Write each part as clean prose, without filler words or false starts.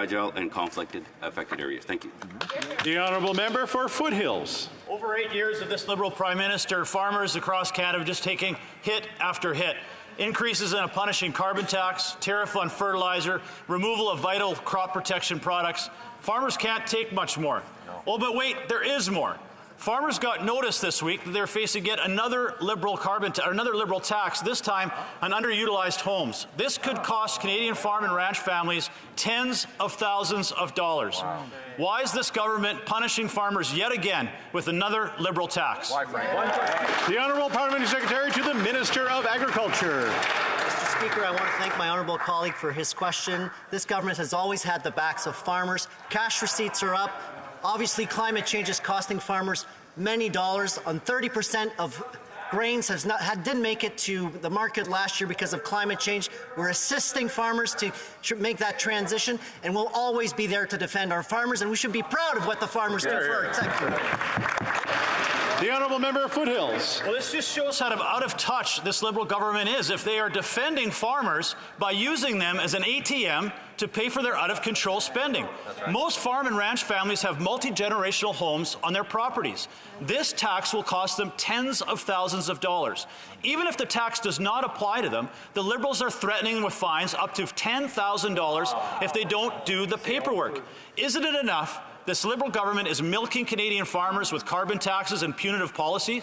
fragile and conflicted affected areas. Thank you. The honourable member for Foothills. Over 8 years of this Liberal Prime Minister, farmers across Canada are just taking hit after hit. Increases in a punishing carbon tax, tariff on fertilizer, removal of vital crop protection products. Farmers can't take much more. Oh, but wait, there is more. Farmers got notice this week that they're facing yet another Liberal tax, this time on underutilized homes. This could cost Canadian farm and ranch families tens of thousands of dollars. Wow. Why is this government punishing farmers yet again with another Liberal tax? Why, Frank? The Honourable Parliamentary Secretary to the Minister of Agriculture. Mr. Speaker, I want to thank my honourable colleague for his question. This government has always had the backs of farmers. Cash receipts are up. Obviously, climate change is costing farmers many dollars. On 30% of grains didn't make it to the market last year because of climate change. We're assisting farmers to make that transition, and we'll always be there to defend our farmers, and we should be proud of what the farmers do for us. Thank you. The Honourable Member of Foothills. Well, this just shows how out of touch this Liberal government is if they are defending farmers by using them as an ATM to pay for their out-of-control spending. Right. Most farm and ranch families have multi-generational homes on their properties. This tax will cost them tens of thousands of dollars. Even if the tax does not apply to them, the Liberals are threatening with fines up to $10,000 if they don't do the paperwork. Isn't it enough? This Liberal government is milking Canadian farmers with carbon taxes and punitive policies.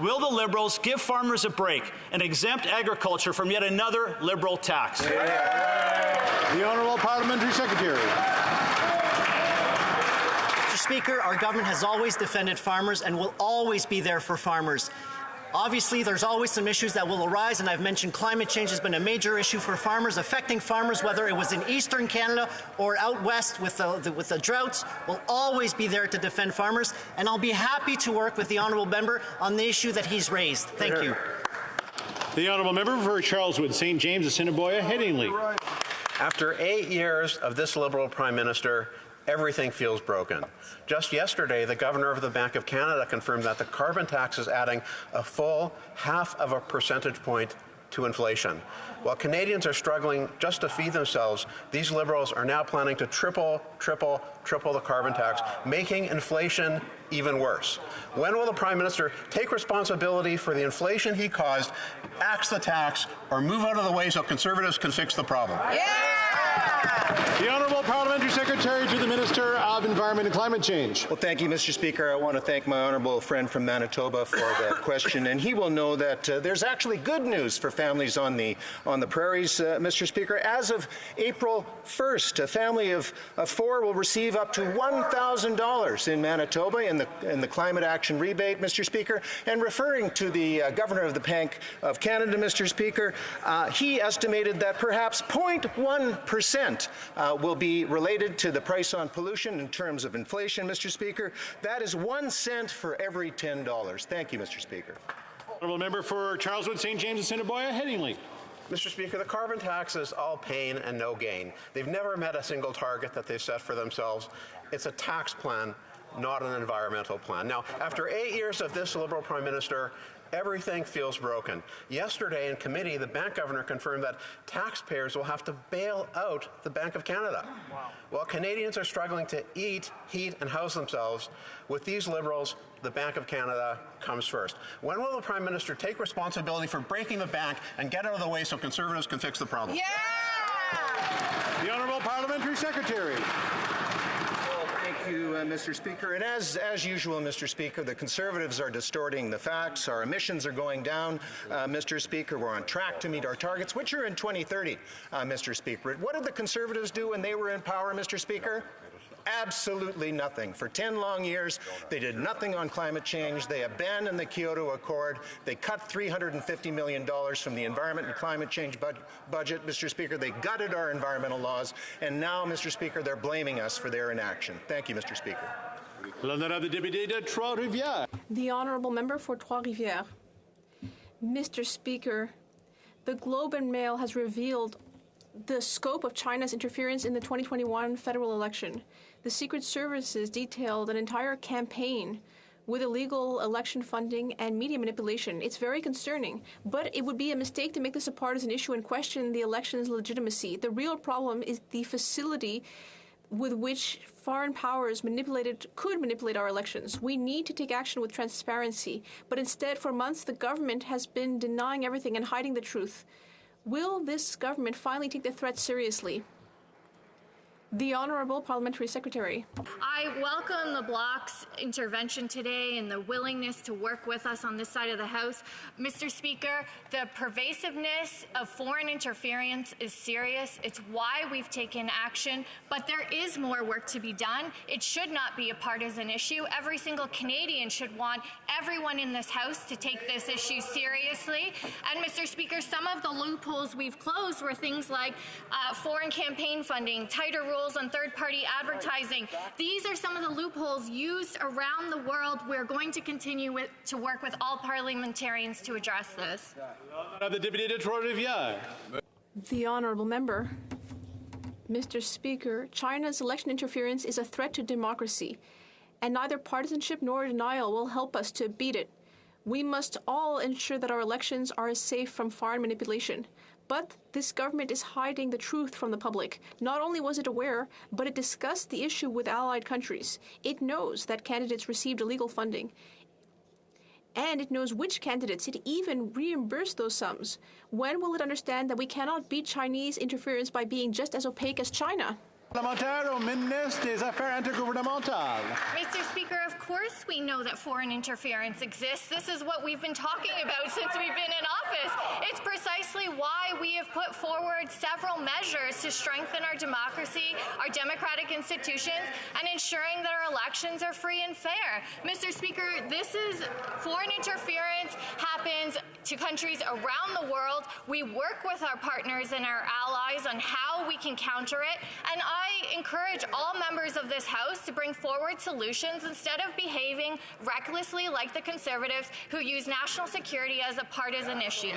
Will the Liberals give farmers a break and exempt agriculture from yet another Liberal tax? The Honourable Parliamentary Secretary. Mr. Speaker, our government has always defended farmers and will always be there for farmers. Obviously, there's always some issues that will arise, and I've mentioned climate change has been a major issue for farmers, affecting farmers, whether it was in eastern Canada or out west with the droughts. We'll always be there to defend farmers, and I'll be happy to work with the honourable member on the issue that he's raised. Thank you. The honourable member for Charleswood, St. James, Assiniboia, Headingley. After 8 years of this Liberal Prime Minister, everything feels broken. Just yesterday, the Governor of the Bank of Canada confirmed that the carbon tax is adding a full 0.5 percentage point to inflation. While Canadians are struggling just to feed themselves, these Liberals are now planning to triple the carbon tax, making inflation even worse. When will the Prime Minister take responsibility for the inflation he caused, axe the tax, or move out of the way so Conservatives can fix the problem? The Honourable Parliamentary Secretary to the Minister of Environment and Climate Change. Well, thank you, Mr. Speaker. I want to thank my honourable friend from Manitoba for that question, and he will know that there's actually good news for families on the prairies, Mr. Speaker. As of April 1st, a family of four will receive up to $1,000 in Manitoba in the climate action rebate, Mr. Speaker. And referring to the Governor of the Bank of Canada, Mr. Speaker, he estimated that perhaps 0.1% will be related to the price on pollution in terms of inflation, Mr. Speaker. That is 1 cent for every $10. Thank you, Mr. Speaker. Honourable member for Charleswood, St. James, Assiniboia, Headingley. Mr. Speaker, the carbon tax is all pain and no gain. They've never met a single target that they've set for themselves. It's a tax plan, not an environmental plan. Now, after 8 years of this Liberal Prime Minister, everything feels broken. Yesterday in committee, the bank governor confirmed that taxpayers will have to bail out the Bank of Canada. Wow. While Canadians are struggling to eat, heat, and house themselves, with these Liberals, the Bank of Canada comes first. When will the Prime Minister take responsibility for breaking the bank and get out of the way so Conservatives can fix the problem? Yeah! The Honourable Parliamentary Secretary. Thank you, Mr. Speaker. And as usual, Mr. Speaker, the Conservatives are distorting the facts. Our emissions are going down, Mr. Speaker. We're on track to meet our targets, which are in 2030, Mr. Speaker. What did the Conservatives do when they were in power, Mr. Speaker? Absolutely nothing. For 10 long years, they did nothing on climate change. They abandoned the Kyoto Accord. They cut $350 million from the environment and climate change budget, Mr. Speaker. They gutted our environmental laws. And now, Mr. Speaker, they're blaming us for their inaction. Thank you, Mr. Speaker. L'honorable député de Trois-Rivières. The honourable member for Trois-Rivières. Mr. Speaker, the Globe and Mail has revealed the scope of China's interference in the 2021 federal election. The Secret Services detailed an entire campaign with illegal election funding and media manipulation. It's very concerning, but it would be a mistake to make this a partisan issue and question the election's legitimacy. The real problem is the facility with which foreign powers could manipulate our elections. We need to take action with transparency, but instead, for months, the government has been denying everything and hiding the truth. Will this government finally take the threat seriously? The Honourable Parliamentary Secretary. I welcome the Bloc's intervention today and the willingness to work with us on this side of the House. Mr. Speaker, the pervasiveness of foreign interference is serious. It's why we've taken action, but there is more work to be done. It should not be a partisan issue. Every single Canadian should want everyone in this House to take this issue seriously. And Mr. Speaker, some of the loopholes we've closed were things like foreign campaign funding, tighter rules on third-party advertising. These are some of the loopholes used around the world. We're going to continue to work with all parliamentarians to address this. The Deputy de Trois-Rivières. The Honourable Member. Mr. Speaker, China's election interference is a threat to democracy, and neither partisanship nor denial will help us to beat it. We must all ensure that our elections are safe from foreign manipulation. But this government is hiding the truth from the public. Not only was it aware, but it discussed the issue with allied countries. It knows that candidates received illegal funding. And it knows which candidates. It even reimbursed those sums. When will it understand that we cannot beat Chinese interference by being just as opaque as China? Parlementaire au ministre des Affaires intergouvernementales. Mr. Speaker, of course we know that foreign interference exists. This is what we've been talking about since we've been in office. It's precisely why we have put forward several measures to strengthen our democracy, our democratic institutions, and ensuring that our elections are free and fair. Mr. Speaker, foreign interference happens to countries around the world. We work with our partners and our allies on how we can counter it, and I encourage all members of this House to bring forward solutions instead of behaving recklessly like the Conservatives who use national security as a partisan issue.